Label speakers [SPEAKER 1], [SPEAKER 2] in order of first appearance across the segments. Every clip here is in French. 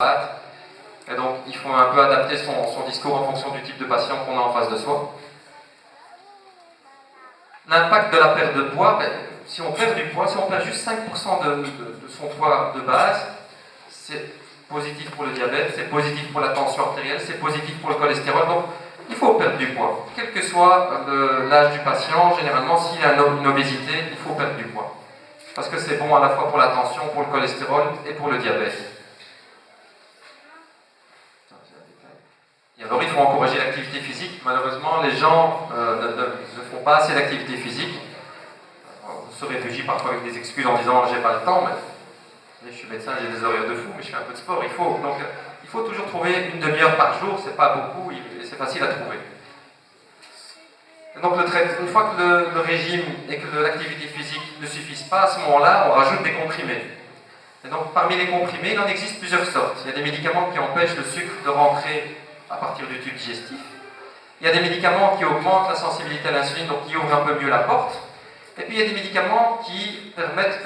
[SPEAKER 1] Et donc, il faut un peu adapter son discours en fonction du type de patient qu'on a en face de soi. L'impact de la perte de poids, si on perd du poids, si on perd juste 5% de son poids de base, c'est positif pour le diabète, c'est positif pour la tension artérielle, c'est positif pour le cholestérol. Donc, il faut perdre du poids. Quel que soit l'âge du patient, généralement, s'il a une obésité, il faut perdre du poids. Parce que c'est bon à la fois pour la tension, pour le cholestérol et pour le diabète. Et alors, il faut encourager l'activité physique. Malheureusement, les gens ne font pas assez d'activité physique. On se réfugie parfois avec des excuses en disant « j'ai pas le temps », mais je suis médecin, j'ai des horaires de fou, mais je fais un peu de sport. Il faut toujours trouver une demi-heure par jour, c'est pas beaucoup, et c'est facile à trouver. Et donc, une fois que le régime et que l'activité physique ne suffisent pas, à ce moment-là, on rajoute des comprimés. Et donc, parmi les comprimés, il en existe plusieurs sortes. Il y a des médicaments qui empêchent le sucre de rentrer à partir du tube digestif. Il y a des médicaments qui augmentent la sensibilité à l'insuline, donc qui ouvrent un peu mieux la porte. Et puis il y a des médicaments qui permettent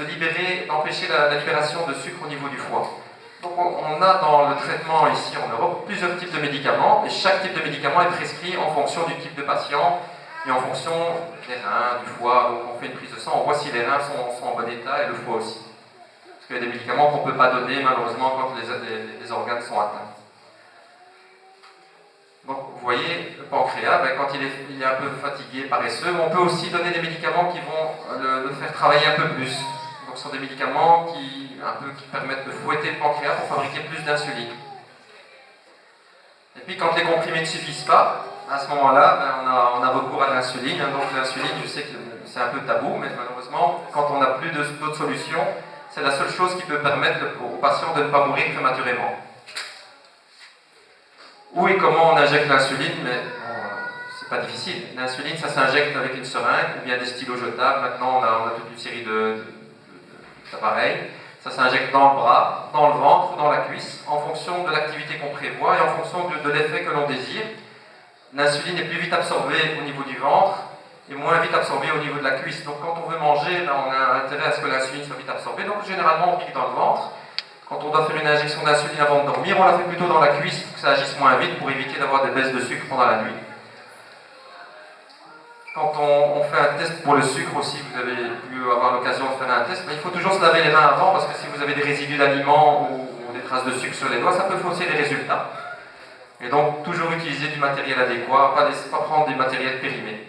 [SPEAKER 1] d'empêcher la libération de sucre au niveau du foie. Donc on a dans le traitement ici en Europe plusieurs types de médicaments, et chaque type de médicament est prescrit en fonction du type de patient et en fonction des reins, du foie. Donc on fait une prise de sang, on voit si les reins sont en bon état et le foie aussi. Parce qu'il y a des médicaments qu'on ne peut pas donner malheureusement quand les organes sont atteints. Donc vous voyez, le pancréas, quand il est un peu fatigué, paresseux, on peut aussi donner des médicaments qui vont le faire travailler un peu plus. Donc ce sont des médicaments qui permettent de fouetter le pancréas pour fabriquer plus d'insuline. Et puis quand les comprimés ne suffisent pas, à ce moment-là, on a recours à l'insuline. Donc l'insuline, je sais que c'est un peu tabou, mais malheureusement, quand on n'a plus d'autres solutions, c'est la seule chose qui peut permettre aux patients de ne pas mourir prématurément. Où et comment on injecte l'insuline, mais c'est pas difficile. L'insuline, ça s'injecte avec une seringue ou bien des stylos jetables. Maintenant, on a toute une série d'appareils. Ça s'injecte dans le bras, dans le ventre ou dans la cuisse, en fonction de l'activité qu'on prévoit et en fonction de l'effet que l'on désire. L'insuline est plus vite absorbée au niveau du ventre et moins vite absorbée au niveau de la cuisse. Donc quand on veut manger, on a intérêt à ce que l'insuline soit vite absorbée. Donc généralement, on pique dans le ventre. Quand on doit faire une injection d'insuline avant de dormir, on la fait plutôt dans la cuisse pour que ça agisse moins vite, pour éviter d'avoir des baisses de sucre pendant la nuit. Quand on fait un test pour le sucre aussi, vous avez pu avoir l'occasion de faire un test, mais il faut toujours se laver les mains avant, parce que si vous avez des résidus d'aliments ou des traces de sucre sur les doigts, ça peut fausser les résultats. Et donc, toujours utiliser du matériel adéquat, pas prendre du matériel périmé.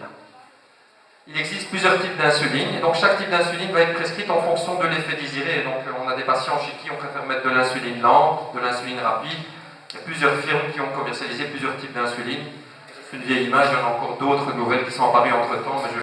[SPEAKER 1] Il existe plusieurs types d'insuline, et donc chaque type d'insuline va être prescrite en fonction de l'effet désiré. Et donc on a des patients chez qui on préfère mettre de l'insuline lente, de l'insuline rapide. Il y a plusieurs firmes qui ont commercialisé plusieurs types d'insuline. C'est une vieille image, il y en a encore d'autres nouvelles qui sont apparues entre-temps, mais